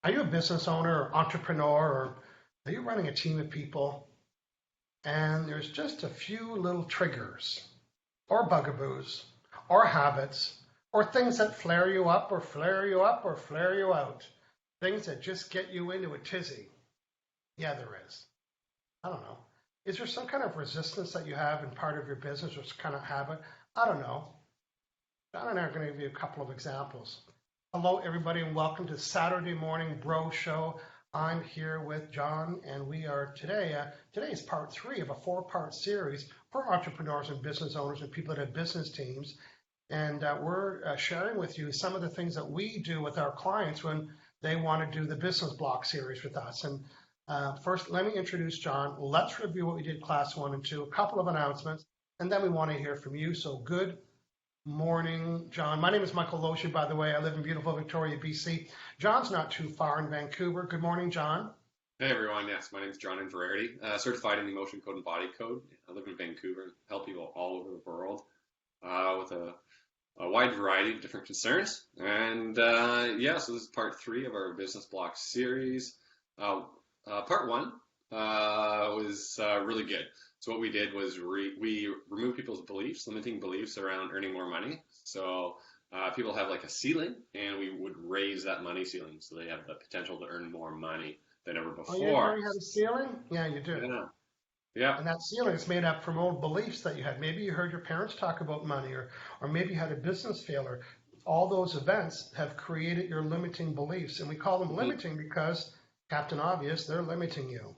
Are you a business owner or entrepreneur, or are you running a team of people and there's just a few little triggers or bugaboos or habits or things that flare you up or flare you up or flare you out? Things that just get you into a tizzy? Yeah, there is. I don't know. Is there some kind of resistance that you have in part of your business or some kind of habit? I don't know. John and I are going to give you a couple of examples. Hello, everybody, and welcome to Saturday Morning Bro Show. I'm here with John, and we are today is part three of a four-part series for entrepreneurs and business owners and people that have business teams. And we're sharing with you some of the things that we do with our clients when they want to do the business block series with us. And first, let me introduce John. Let's review what we did class 1 and 2, a couple of announcements, and then we want to hear from you. So good morning, John. My name is Michael Loshi, by the way. I live in beautiful Victoria, BC. John's not too far in Vancouver. Good morning, John. Hey everyone, yes, my name is John Inverarity, certified in emotion code and body code. I live in Vancouver and help people all over the world with a wide variety of different concerns. And so this is part three of our business block series. Part one was really good. So what we did was we removed people's beliefs, limiting beliefs around earning more money. So people have like a ceiling, and we would raise that money ceiling so they have the potential to earn more money than ever Oh, you before. know you have a ceiling? Yeah, you do. Yeah, yeah, And that ceiling is made up from old beliefs that you had. Maybe you heard your parents talk about money, or maybe you had a business failure. All those events have created your limiting beliefs. And we call them hmm limiting because, Captain Obvious, they're limiting you.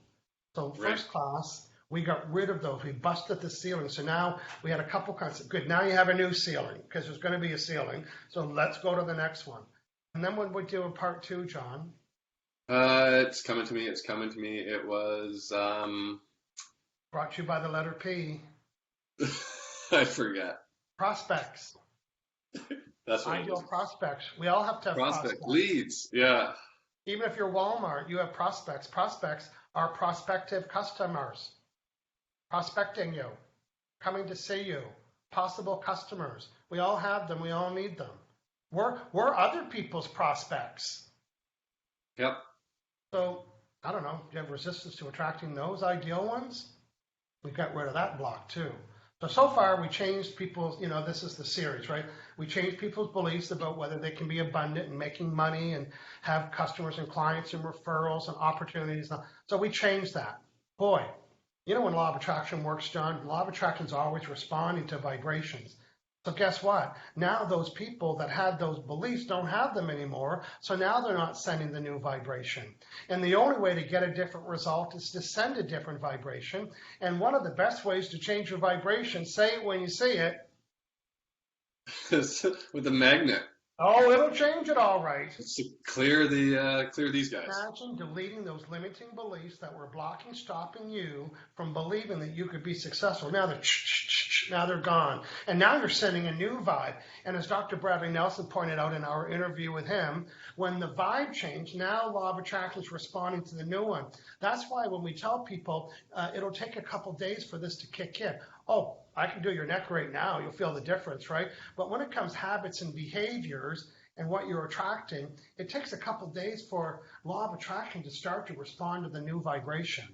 So right. first class, we got rid of those. We busted the ceiling. So now we had a couple concepts. Good. Now you have a new ceiling because there's going to be a ceiling. So let's go to the next one. And then when we do in part two, John, It's coming to me. It's coming to me. It was brought to you by the letter P, I forget. prospects, That's what it ideal was. prospects. We all have to have Prospect prospects. leads. Yeah. Even if you're Walmart, you have prospects. Prospects are prospective customers prospecting you, coming to see you, possible customers. We all have them. We all need them. We're other people's prospects. Yep. So I don't know. Do you have resistance to attracting those ideal ones? We got rid of that block too. So far we changed people's, this is the series, right? We changed people's beliefs about whether they can be abundant and making money and have customers and clients and referrals and opportunities. So we changed that. Boy, when law of attraction works, John, law of attraction is always responding to vibrations. So guess what? Now those people that had those beliefs don't have them anymore. So now they're not sending the new vibration. And the only way to get a different result is to send a different vibration. And one of the best ways to change your vibration, say it when you see it. With the magnet. Oh, it'll change it all right. Just to clear these guys. Imagine deleting those limiting beliefs that were blocking, stopping you from believing that you could be successful. Now they're gone. And now you're sending a new vibe. And as Dr. Bradley Nelson pointed out in our interview with him, when the vibe changed, now law of attraction is responding to the new one. That's why when we tell people it'll take a couple days for this to kick in. Oh, I can do your neck right now. You'll feel the difference, right? But when it comes habits and behaviors and what you're attracting, it takes a couple days for law of attraction to start to respond to the new vibration.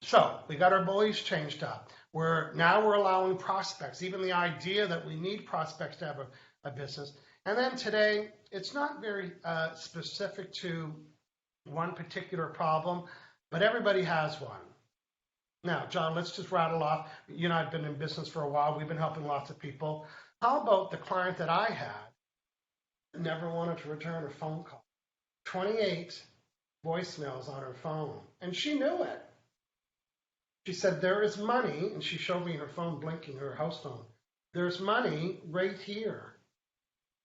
So we got our beliefs changed up. We're allowing prospects, even the idea that we need prospects to have a business. And then today, it's not very specific to one particular problem, but everybody has one. Now, John, let's just rattle off. You and I have been in business for a while. We've been helping lots of people. How about the client that I had never wanted to return a phone call? 28 voicemails on her phone, and she knew it. She said, there is money, and she showed me her phone blinking, her house phone. There's money right here,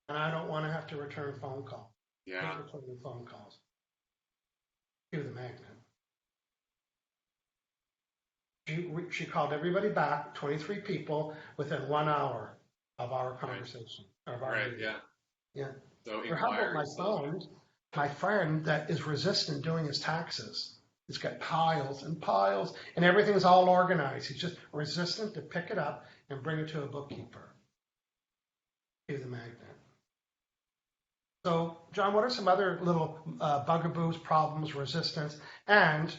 and I don't want to have to return phone calls. Yeah. Keep returning phone calls. Cue the magnet. She called everybody back, 23 people, within 1 hour of our conversation. Right. Yeah. Yeah. So or how about my friend that is resistant doing his taxes? He's got piles and piles, and everything's all organized. He's just resistant to pick it up and bring it to a bookkeeper. Cue the magnet. So, John, what are some other little bugaboos, problems, resistance? And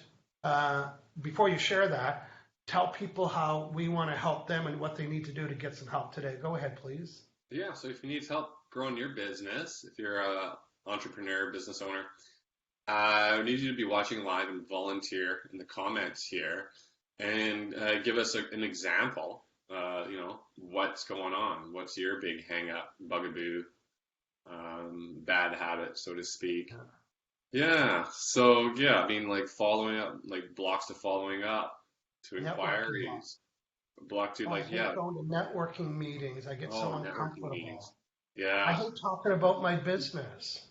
before you share that, tell people how we want to help them and what they need to do to get some help today. Go ahead, please. Yeah, so if you need help growing your business, if you're a entrepreneur, business owner, I need you to be watching live and volunteer in the comments here and give us an example. What's going on? What's your big hang up, bugaboo, bad habit, so to speak? Yeah. So yeah, I mean, like following up, like blocks to following up to Networking block. inquiries, block to Oh, I like hate yeah. going to networking meetings. I get so Oh, networking uncomfortable. meetings. I Yeah, hate talking about my business.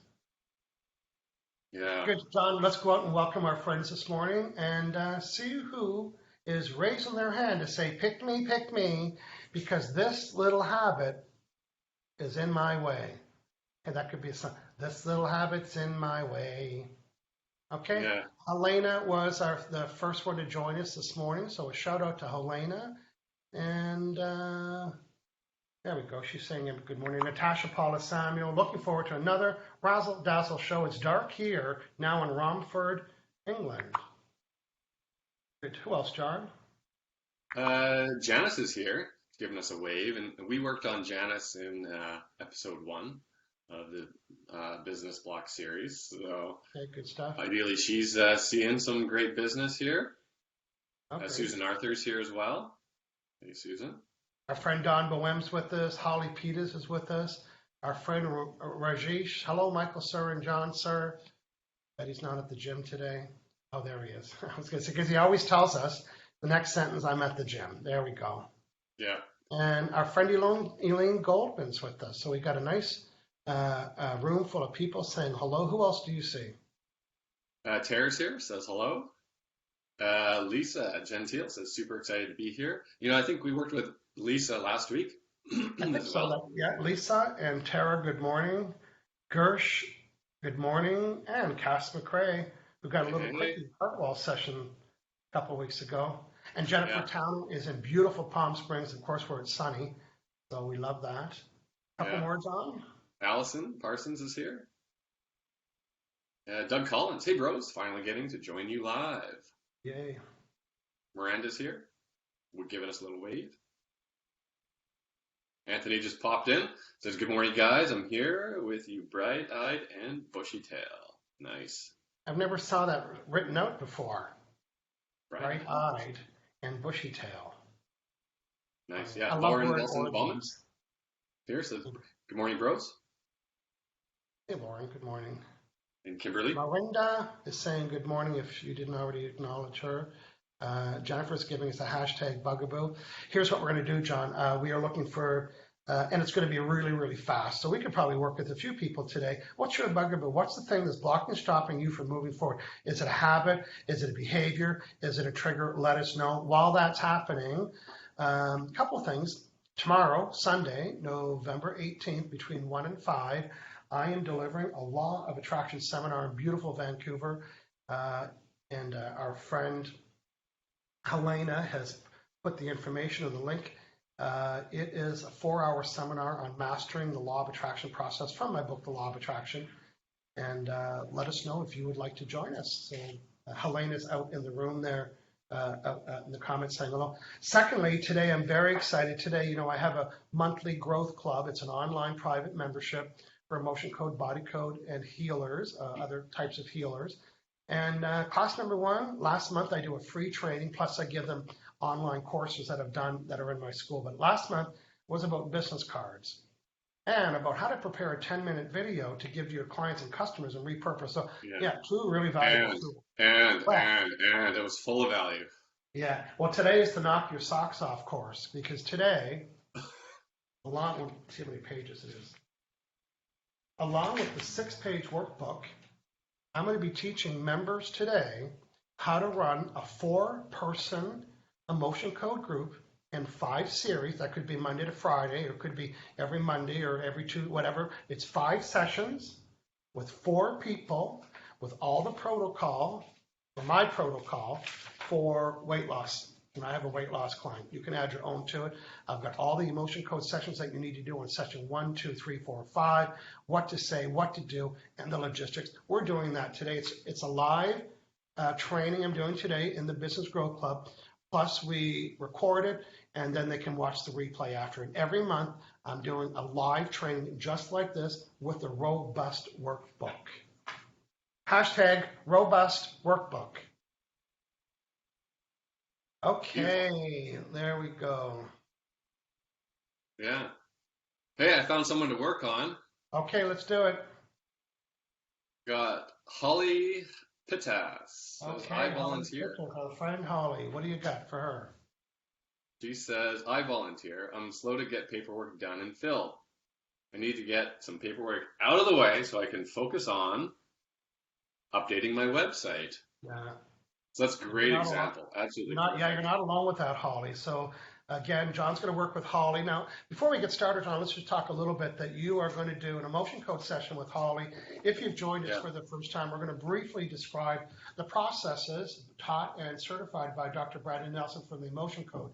yeah. Good, John. Let's go out and welcome our friends this morning and see who is raising their hand to say, pick me, because this little habit is in my way. And that could be some, this little habit's in my way. Okay. Yeah. Helena was the first one to join us this morning. So a shout out to Helena. And there we go. She's saying good morning. Natasha Paula Samuel. Looking forward to another razzle dazzle show. It's dark here now in Romford, England. Good. Who else, John? Janice is here, giving us a wave, and we worked on Janice in episode 1 of the business block series. So Okay, good stuff. ideally, she's seeing some great business here. Okay. Susan Arthur's here as well. Hey, Susan. Our friend Don Boehm's with us. Holly Peters is with us. Our friend Rajesh. Hello, Michael, sir, and John, sir. Bet he's not at the gym today. Oh, there he is. I was going to say, because he always tells us the next sentence, I'm at the gym. There we go. Yeah. And our friend Elaine Goldman's with us. So we got a nice room full of people saying hello. Who else do you see? Tara's here, says hello. Lisa Gentile says super excited to be here. I think we worked with Lisa last week as well. Yeah, Lisa and Tara, good morning. Gersh, good morning. And Cass McRae, who got a little quickie Heartwall session a couple of weeks ago. And Jennifer Town is in beautiful Palm Springs, of course, where it's sunny. So we love that. Couple more, John. Allison Parsons is here. Doug Collins, hey bros, finally getting to join you live. Yay. Miranda's here. We're giving us a little wave. Anthony just popped in. Says, good morning, guys. I'm here with you, bright-eyed and bushy-tail. Nice. I've never saw that written out before. Bright-eyed and bushy-tail. Nice. Yeah. Lauren Wilson-Bowman here says, good morning, bros. Hey, Lauren. Good morning. And Kimberly. Marinda is saying good morning if you didn't already acknowledge her. Jennifer's giving us a hashtag bugaboo. Here's what we're going to do, John. We are looking for, and it's going to be really, really fast. So we could probably work with a few people today. What's your bugaboo? What's the thing that's blocking and stopping you from moving forward? Is it a habit? Is it a behavior? Is it a trigger? Let us know. While that's happening, a couple of things. Tomorrow, Sunday, November 18th, between 1 and 5, I am delivering a Law of Attraction seminar in beautiful Vancouver. And our friend Helena has put the information in the link. It is a 4-hour seminar on mastering the Law of Attraction process from my book, The Law of Attraction. And let us know if you would like to join us. So Helena's out in the room there. In the comments saying hello. Secondly, today I'm very excited. Today, I have a monthly growth club. It's an online private membership for Emotion Code, Body Code, and healers, other types of healers. And class number 1, last month I do a free training, plus I give them online courses that I've done that are in my school. But last month was about business cards and about how to prepare a 10-minute video to give to your clients and customers and repurpose. So yeah 2 really valuable tools. And it was full of value. Yeah. Well, today is the knock your socks off course, because today, let's see how many pages it is. Along with the 6-page workbook, I'm going to be teaching members today how to run a 4-person emotion code group in 5 series. That could be Monday to Friday, or it could be every Monday or every 2, whatever. It's 5 sessions with 4 people with all the protocol, or my protocol, for weight loss. and I have a weight loss client. You can add your own to it. I've got all the emotion code sessions that you need to do in session 1, 2, 3, 4, 5, what to say, what to do, and the logistics. We're doing that today. It's a live training I'm doing today in the Business Growth Club. Plus, we record it, and then they can watch the replay after. And every month, I'm doing a live training just like this with the Robust Workbook. Hashtag Robust Workbook. Okay, there we go. Yeah. Hey, I found someone to work on. Okay, let's do it. Got Holly Pittas. Okay, I volunteer. Our friend Holly, what do you got for her? She says, I volunteer. I'm slow to get paperwork done and filled. I need to get some paperwork out of the way so I can focus on updating my website. Yeah. So that's a great example. Absolutely. You're not alone with that, Holly. So again, John's going to work with Holly. Now, before we get started, John, let's just talk a little bit that you are going to do an emotion code session with Holly. If you've joined us for the first time, we're going to briefly describe the processes taught and certified by Dr. Bradley Nelson from the emotion code.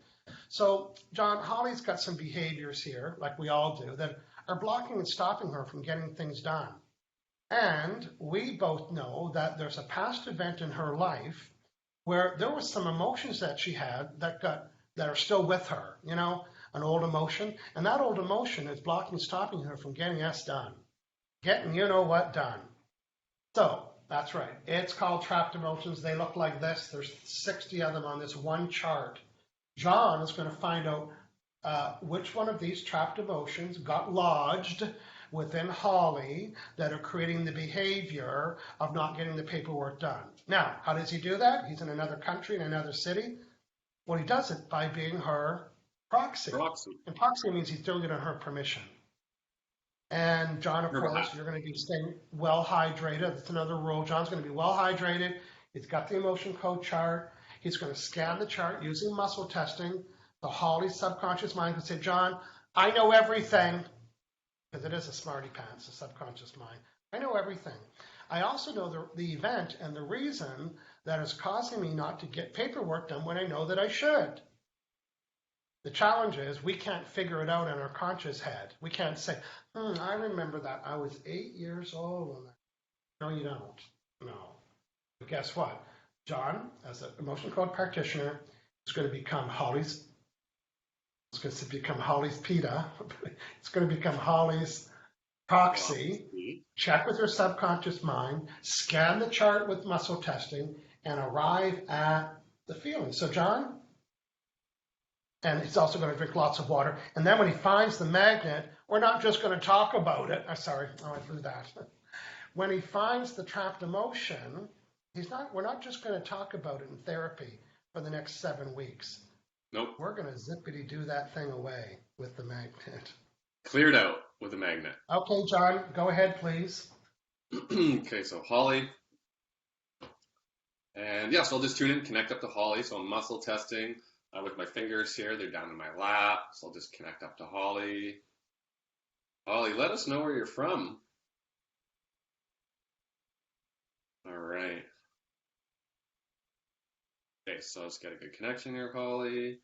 So, John, Holly's got some behaviors here, like we all do, that are blocking and stopping her from getting things done. And we both know that there's a past event in her life where there was some emotions that she had that are still with her, you know, an old emotion. And that old emotion is blocking, stopping her from getting us done, getting you know what done. So that's right. It's called trapped emotions. They look like this. There's 60 of them on this one chart. John is going to find out which one of these trapped emotions got lodged within Holly that are creating the behavior of not getting the paperwork done. Now, how does he do that? He's in another country, in another city. Well, he does it by being her proxy. And proxy means he's doing it on her permission. And John, of course, you're going to be staying well hydrated. That's another rule. John's going to be well hydrated. He's got the emotion code chart. He's going to scan the chart using muscle testing. The Holly's subconscious mind can say, John, I know everything. Because it is a smarty pants, the subconscious mind. I know everything. I also know the event and the reason that is causing me not to get paperwork done when I know that I should. The challenge is we can't figure it out in our conscious head. We can't say, I remember that. I was 8 years old when that. No, you don't. No. But guess what? John, as an emotion code practitioner, is going to become Holly's. It's going to become Holly's PITA. It's going to become Holly's proxy. Check with your subconscious mind, scan the chart with muscle testing, and arrive at the feeling. So John, and he's also going to drink lots of water. And then when he finds the magnet, we're not just going to talk about it. I threw that. When he finds the trapped emotion, we're not just going to talk about it in therapy for the next 7 weeks. Nope. We're going to zippity do that thing away with the magnet. Cleared out with a magnet. Okay, John, go ahead, please. Okay, so Holly. And yeah, so I'll just tune in, connect up to Holly. So I'm muscle testing with my fingers here. They're down in my lap. So I'll just connect up to Holly. Holly, let us know where you're from. All right. Okay, so let's get a good connection here, Holly.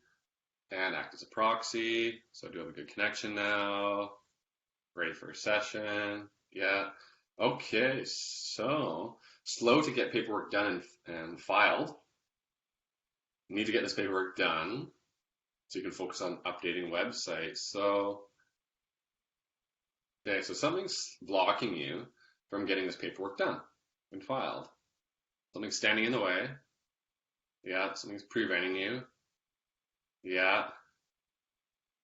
And act as a proxy. So I do have a good connection now. Ready for a session. Yeah. Okay, so slow to get paperwork done and filed. Need to get this paperwork done so you can focus on updating websites. So, okay, so something's blocking you from getting this paperwork done and filed. Something's standing in the way. Yeah, something's preventing you. Yeah.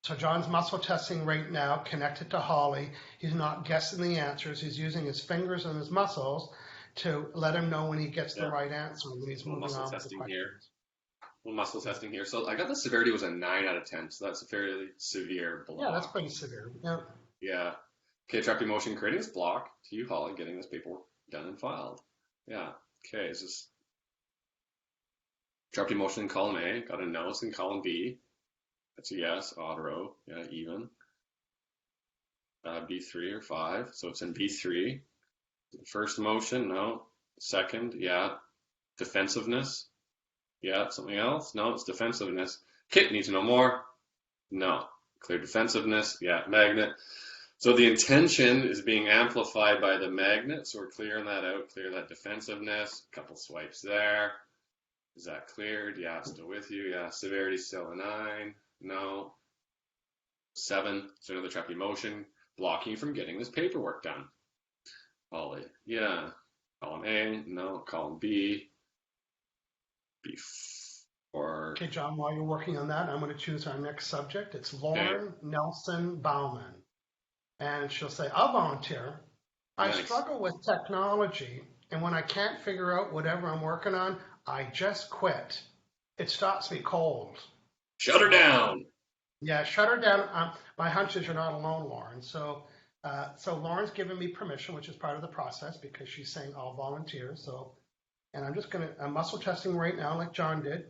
So John's muscle testing right now, connected to Holly. He's not guessing the answers. He's using his fingers and his muscles to let him know when he gets the right answer when he's moving on with the questions. Muscle testing here. So I got the severity was a 9 out of 10. So that's a fairly severe block. Yeah, that's pretty severe. Yeah. Yeah. Okay, trapped emotion creating this block to you, Holly, getting this paperwork done and filed. Yeah. Okay, is this trapped emotion in column A, got a no in column B. That's a yes, odd row, yeah, even. B3 or 5, so it's in B3. First emotion, no. Second, yeah. Defensive-ness, Yeah. Something else? No, it's defensiveness. Kit, need to know more? No. Clear defensiveness? Yeah. Magnet. So the intention is being amplified by the magnet. So we're clearing that out, clear that defensiveness. Couple swipes there. Is that cleared? Yeah, still with you. Yeah, severity still a 9. No. 7. So another trap emotion, blocking you from getting this paperwork done. Ollie. Yeah. Column A. No. Column B. B4. Okay, John, while you're working on that, I'm going to choose our next subject. It's Lauren Nelson Bauman. And she'll say, I'll volunteer. I Nice. struggle with technology, and when I can't figure out whatever I'm working on, I just quit. It stops me cold. Shut her down. Yeah, shut her down. My hunch is you're not alone, Lauren. So Lauren's given me permission, which is part of the process because she's saying I'll volunteer. So, and I'm just I'm muscle testing right now, like John did,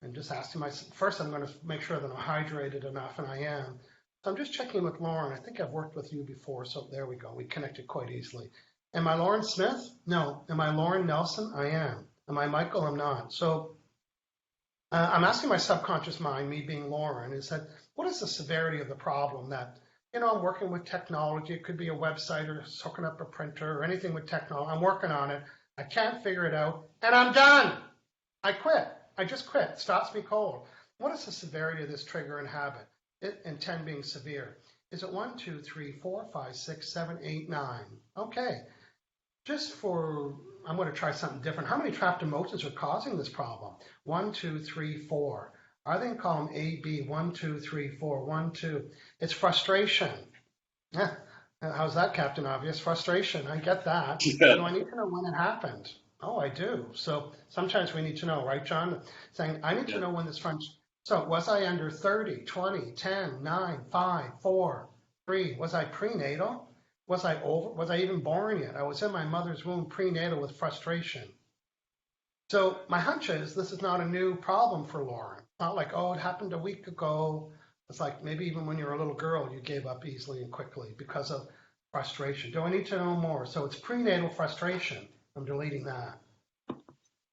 and just asking first I'm going to make sure that I'm hydrated enough, and I am. So I'm just checking with Lauren. I think I've worked with you before, so there we go. We connected quite easily. Am I Lauren Smith? No. Am I Lauren Nelson? I am. Am I Michael? I'm not. So I'm asking my subconscious mind, me being Lauren, is that what is the severity of the problem that, I'm working with technology. It could be a website or hooking up a printer or anything with technology. I'm working on it. I can't figure it out, and I'm done. I quit. I just quit. It stops me cold. What is the severity of this trigger and habit? And 10 being severe. Is it 1, 2, 3, 4, 5, 6, 7, 8, 9? Okay. I'm going to try something different. How many trapped emotions are causing this problem? 1, 2, 3, 4. Are they in column A, B? 1, 2, 3, 4. 1, 2. It's frustration. Yeah. How's that, Captain Obvious? Frustration. I get that. Yeah. Do I need to know when it happened? Oh, I do. So sometimes we need to know, right, John? Saying, I need to know when this frustration. So was I under 30, 20, 10, 9, 5, 4, 3? Was I prenatal? Was I over? Was I even born yet? I was in my mother's womb prenatal with frustration. So my hunch is this is not a new problem for Lauren. It's not like, oh, it happened a week ago. It's like maybe even when you were a little girl, you gave up easily and quickly because of frustration. Do I need to know more? So it's prenatal frustration. I'm deleting that.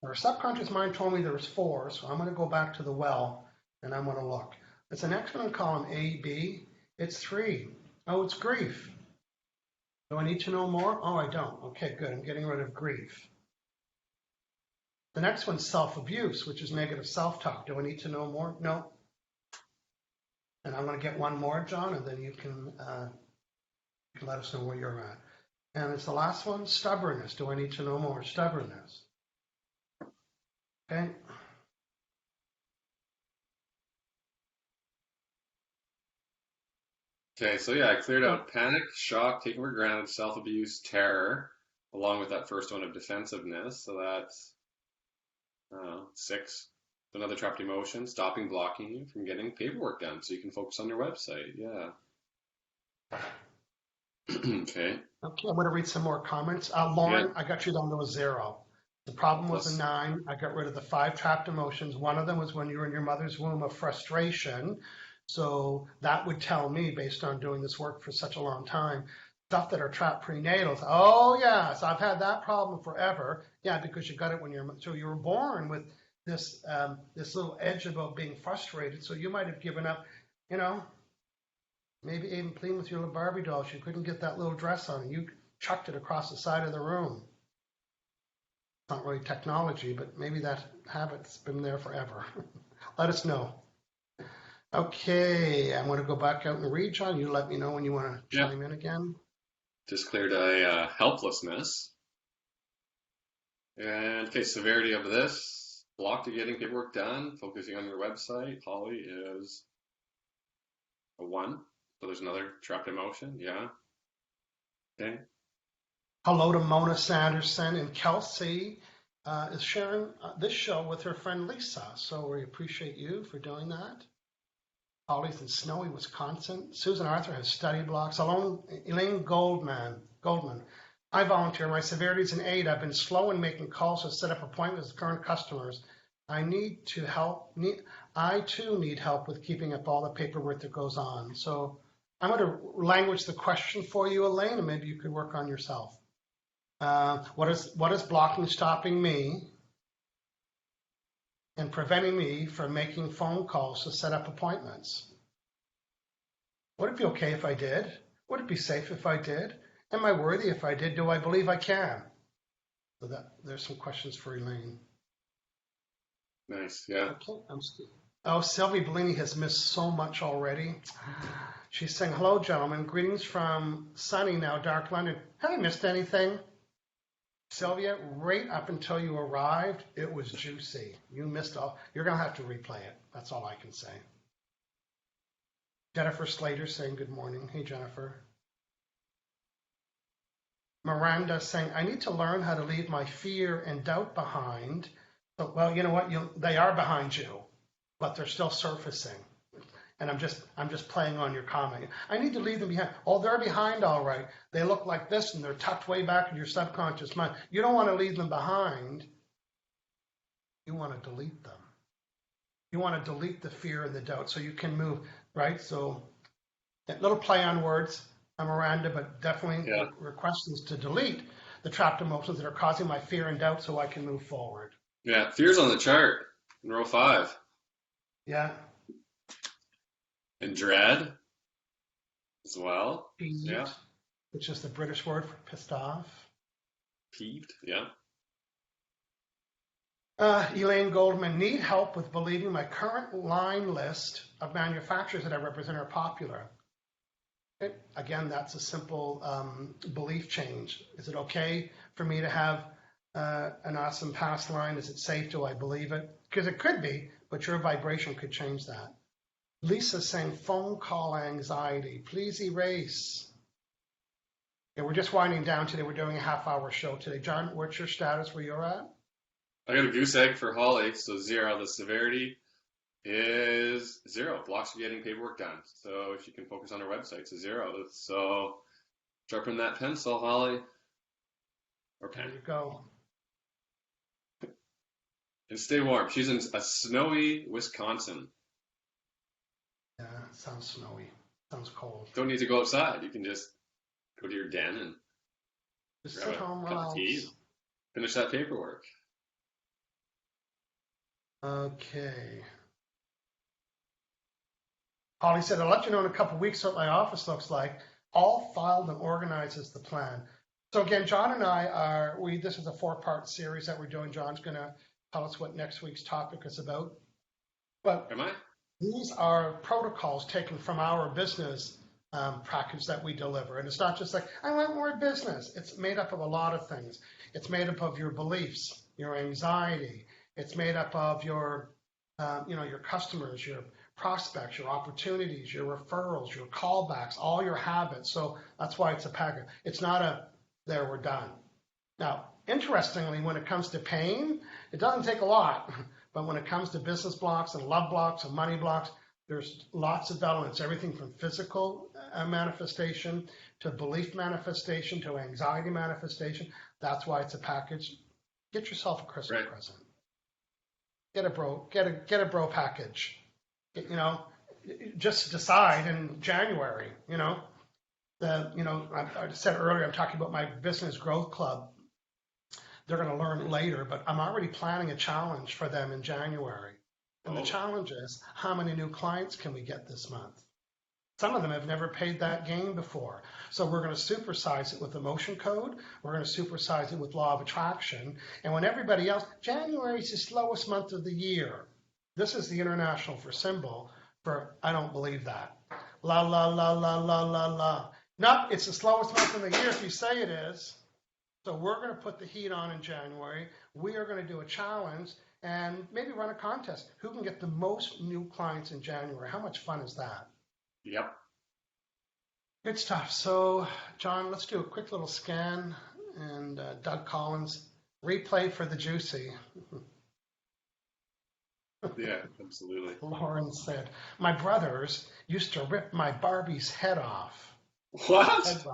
Our subconscious mind told me there was 4, so I'm going to go back to the well. And I'm going to look. It's the next one in column A, B. It's 3. Oh, it's grief. Do I need to know more? Oh, I don't. Okay, good. I'm getting rid of grief. The next one's self-abuse, which is negative self-talk. Do I need to know more? No. And I'm going to get one more, John, and then you can let us know where you're at. And it's the last one, stubbornness. Do I need to know more? Stubbornness. Okay. Okay, so yeah, I cleared out panic, shock, taken for granted, self-abuse, terror, along with that first one of defensiveness. So that's 6. Another trapped emotion, stopping, blocking you from getting paperwork done so you can focus on your website. Yeah. Okay. Okay, I'm going to read some more comments. Lauren, Yeah. I got you down to a 0. The problem was Plus- a 9. I got rid of the 5 trapped emotions. One of them was when you were in your mother's womb of frustration. So that would tell me, based on doing this work for such a long time, stuff that are trapped prenatals. Oh yes, I've had that problem forever. Yeah, because you got it when you were born with this this little edge about being frustrated. So you might have given up, maybe even playing with your little Barbie doll. She couldn't get that little dress on, and you chucked it across the side of the room. It's not really technology, but maybe that habit's been there forever. Let us know. Okay, I'm going to go back out and read, John. You let me know when you want to chime in again. Just cleared a helplessness. And okay, severity of this, blocked to getting paperwork done, focusing on your website. Holly is a 1. So there's another trapped emotion. Yeah. Okay. Hello to Mona Sanderson, and Kelsey is sharing this show with her friend Lisa. So we appreciate you for doing that. Holly's in snowy Wisconsin. Susan Arthur has study blocks. Elaine Goldman. I volunteer. My severity is an 8. I've been slow in making calls to set up appointments with current customers. I too need help with keeping up all the paperwork that goes on. So I'm going to language the question for you, Elaine, and maybe you could work on yourself. What is blocking, stopping me? and preventing me from making phone calls to set up appointments. Would it be okay if I did? Would it be safe if I did? Am I worthy if I did? Do I believe I can? So there's some questions for Elaine. Nice. Yeah. Okay, oh, Sylvie Bellini has missed so much already. She's saying, hello, gentlemen. Greetings from sunny, now dark London. Have I missed anything? Sylvia, right up until you arrived, it was juicy. You missed all. You're going to have to replay it. That's all I can say. Jennifer Slater saying good morning. Hey, Jennifer. Miranda saying, I need to learn how to leave my fear and doubt behind. So, well, you know what? They are behind you, but they're still surfacing. And I'm just playing on your comment. I need to leave them behind. Oh, they're behind, all right. They look like this, and they're tucked way back in your subconscious mind. You don't want to leave them behind. You want to delete them. You want to delete the fear and the doubt so you can move, right? So that little play on words, Miranda, but definitely the request is to delete the trapped emotions that are causing my fear and doubt so I can move forward. Yeah, fear's on the chart in row 5. Yeah. And dread as well. Peeved, yeah. Which is the British word for pissed off. Peeved, yeah. Elaine Goldman, need help with believing my current line list of manufacturers that I represent are popular. Okay. Again, that's a simple belief change. Is it okay for me to have an awesome past line? Is it safe? Do I believe it? Because it could be, but your vibration could change that. Lisa saying phone call anxiety. Please erase. Okay, we're just winding down today. We're doing a half-hour show today. John, what's your status where you're at? I got a goose egg for Holly, so 0. The severity is 0. Blocks for getting paperwork done. So if you can focus on her website, it's a 0. So sharpen that pencil, Holly. Or pen. There you go. And stay warm. She's in a snowy Wisconsin. Yeah, sounds snowy. Sounds cold. Don't need to go outside. You can just go to your den and just sit home, relax. Tea, finish that paperwork. Okay. Holly said, I'll let you know in a couple of weeks what my office looks like. All filed and organized is the plan. So again, John and I this is a 4-part series that we're doing. John's going to tell us what next week's topic is about. But am I? These are protocols taken from our business package that we deliver. And it's not just like, I want more business. It's made up of a lot of things. It's made up of your beliefs, your anxiety. It's made up of your customers, your prospects, your opportunities, your referrals, your callbacks, all your habits. So that's why it's a package. It's not there, we're done. Now, interestingly, when it comes to pain, it doesn't take a lot. But when it comes to business blocks and love blocks and money blocks, there's lots of elements, everything from physical manifestation to belief manifestation to anxiety manifestation. That's why it's a package. Get yourself a Christmas present. Get a bro package. Just decide in January. I said earlier, I'm talking about my business growth club. They're going to learn later, but I'm already planning a challenge for them in January. And the challenge is, how many new clients can we get this month? Some of them have never paid that game before. So we're going to supersize it with emotion code. We're going to supersize it with law of attraction. And when everybody else, January is the slowest month of the year. This is the international for symbol for I don't believe that. La, la, la, la, la, la, la. No, it's the slowest month of the year if you say it is. So we're going to put the heat on in January. We are going to do a challenge and maybe run a contest. Who can get the most new clients in January? How much fun is that? Yep. Good stuff. So, John, let's do a quick little scan. And Doug Collins, replay for the juicy. Yeah, absolutely. Lauren said, my brothers used to rip my Barbie's head off. What?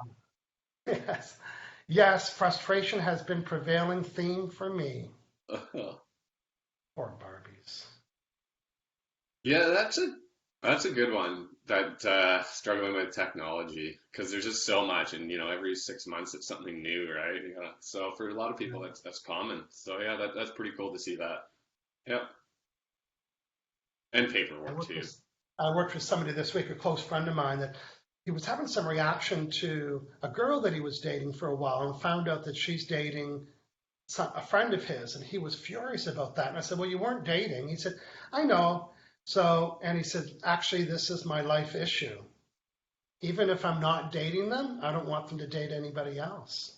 Yes, frustration has been prevailing theme for me. Poor Barbies. Yeah, that's a good one. That struggling with technology, because there's just so much, and every 6 months it's something new, right? Yeah. So for a lot of people, that's common. So yeah, that's pretty cool to see that. Yep. And I paperwork worked too. with I worked with somebody this week, a close friend of mine, that he was having some reaction to a girl that he was dating for a while and found out that she's dating a friend of his, and he was furious about that. And I said, "Well, you weren't dating." He said, "I know." So, and he said, "Actually, this is my life issue. Even if I'm not dating them, I don't want them to date anybody else."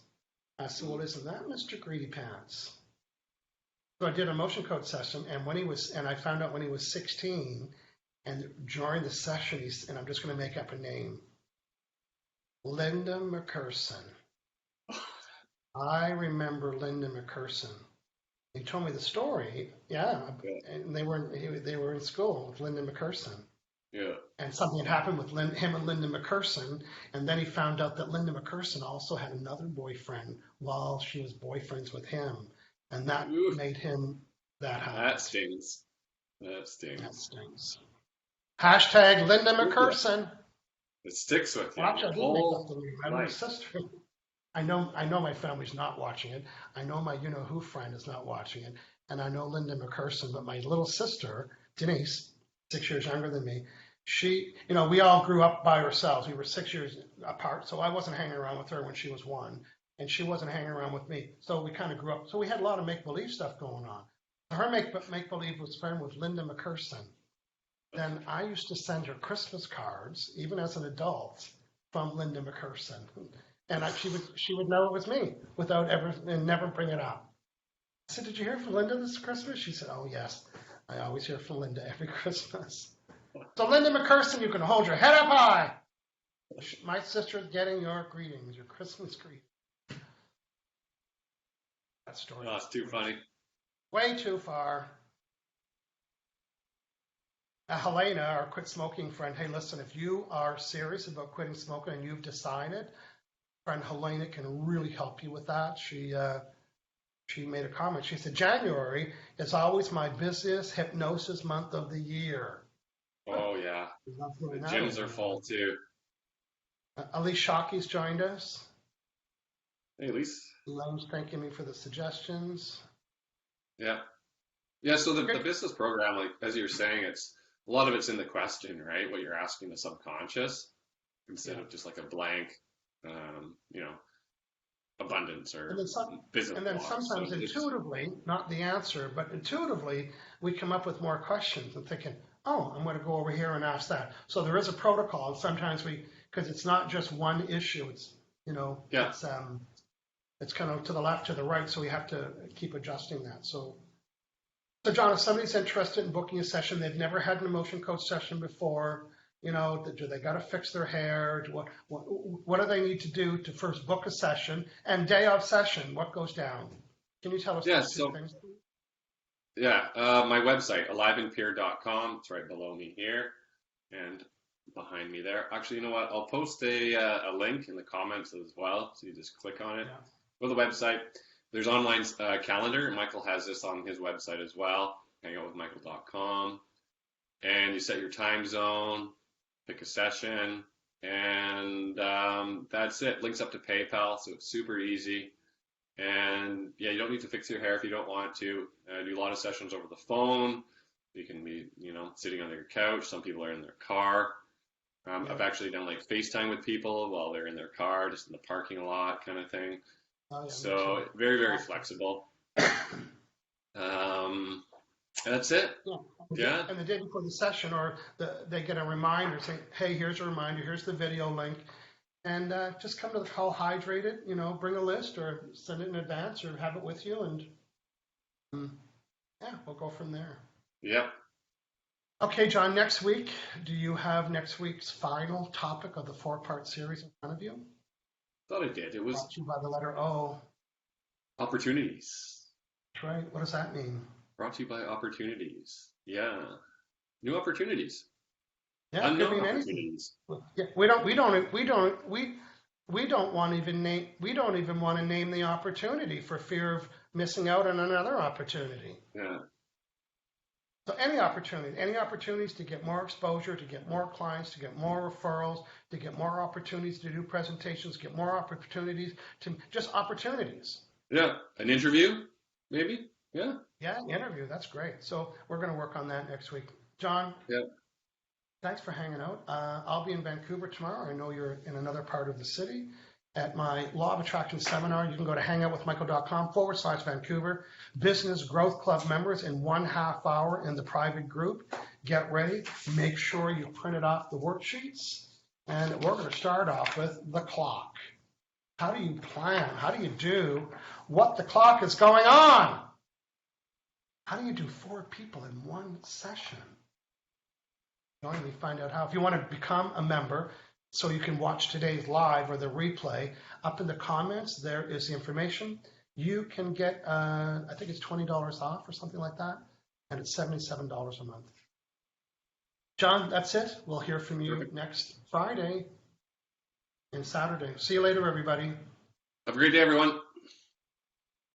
I said, "Well, isn't that Mr. Greedy Pants?" So I did a motion code session, and I found out when he was 16, and during the session, and I'm just going to make up a name, Linda McCurson. I remember Linda McCurson. He told me the story. Yeah, Yeah. and they were in school with Linda McCurson. Yeah. And something had happened with him and Linda McCurson, and then he found out that Linda McCurson also had another boyfriend while she was boyfriends with him, and that Ooh, made him that that happened. stings. That That stings. stings. Hashtag Linda Yeah. McCurson. It sticks with you Well, actually, your I did make up whole the name. My little life. sister. I know my family's not watching it. I know my who friend is not watching it, and I know Linda McCurson. But my little sister Denise, 6 years younger than me, we all grew up by ourselves. We were 6 years apart, so I wasn't hanging around with her when she was one, and she wasn't hanging around with me. So we kind of grew up. So we had a lot of make believe stuff going on. Her make believe was friend with Linda McCurson. Then I used to send her Christmas cards, even as an adult, from Linda McCurson. And she would know it was me without ever, and never bring it up. I said, "Did you hear from Linda this Christmas?" She said, "Oh, yes. I always hear from Linda every Christmas." So, Linda McCurson, you can hold your head up high. My sister's getting your greetings, your Christmas greetings. That story. Oh, it's too funny. Way too far. Helena, our quit smoking friend, hey, listen, if you are serious about quitting smoking and you've decided, friend Helena can really help you with that. She made a comment. She said, "January is always my busiest hypnosis month of the year." Oh yeah. We love The doing that gyms over are here. full too. Elise Shockey's joined us. Hey, at least. Elaine's thanking me for the suggestions. Yeah. Yeah. So the Good. business program, like as you were saying, it's a lot of it's in the question, right? What you're asking the subconscious instead Yeah. of just like a blank, you know, abundance And or then some, business and then blocks. So sometimes it's intuitively, not the answer, but intuitively, we come up with more questions and thinking, "Oh, I'm going to go over here and ask that." So there is a protocol. And sometimes because it's not just one issue. It's yeah. it's kind of to the left, to the right. So we have to keep adjusting that. So John, if somebody's interested in booking a session, they've never had an emotion coach session before. Do they got to fix their hair? What do they need to do to first book a session? And day of session, what goes down? Can you tell us Yeah. those two So things? yeah, my website, aliveandpeer.com. It's right below me here and behind me there. Actually, you know what? I'll post a link in the comments as well. So you just click on it. Yeah. Go to the website. There's online calendar. Michael has this on his website as well, hangoutwithmichael.com. And you set your time zone, pick a session, and that's it. Links up to PayPal, so it's super easy. And yeah, you don't need to fix your hair if you don't want to. Do a lot of sessions over the phone. You can be, sitting on your couch. Some people are in their car. Yeah. I've actually done like FaceTime with people while they're in their car, just in the parking lot kind of thing. Oh, yeah, So very, very flexible. That's it. Yeah. Yeah. And the day before the session, they get a reminder saying, "Hey, here's a reminder. Here's the video link." And just come to the call hydrated, bring a list or send it in advance or have it with you. And yeah, we'll go from there. Yep. Okay, John, next week, do you have next week's final topic of the 4-part series in front of you? Thought I did. It was Brought to you by the letter O. opportunities. That's right. What does that mean? Brought to you by opportunities. Yeah. New opportunities. Yeah, it could Unknown mean anything. opportunities. Yeah, we don't want to even want to name the opportunity for fear of missing out on another opportunity. Yeah. So any opportunities to get more exposure, to get more clients, to get more referrals, to get more opportunities to do presentations, get more opportunities just opportunities. Yeah. An interview, maybe. Yeah. Yeah, interview. That's great. So we're going to work on that next week. John, Yeah. thanks for hanging out. I'll be in Vancouver tomorrow. I know you're in another part of the city. At my Law of Attraction seminar, you can go to hangoutwithmichael.com/Vancouver. Business Growth Club members in 1/2 hour in the private group. Get ready. Make sure you printed off the worksheets. And we're going to start off with the clock. How do you plan? How do you do what the clock is going on? How do you do 4 people in one session? Join me, find out how. If you want to become a member, so you can watch today's live or the replay, up in the comments, there is the information. You can get, I think it's $20 off or something like that, and it's $77 a month. John, that's it. We'll hear from you next Friday and Saturday. See you later, everybody. Have a great day, everyone.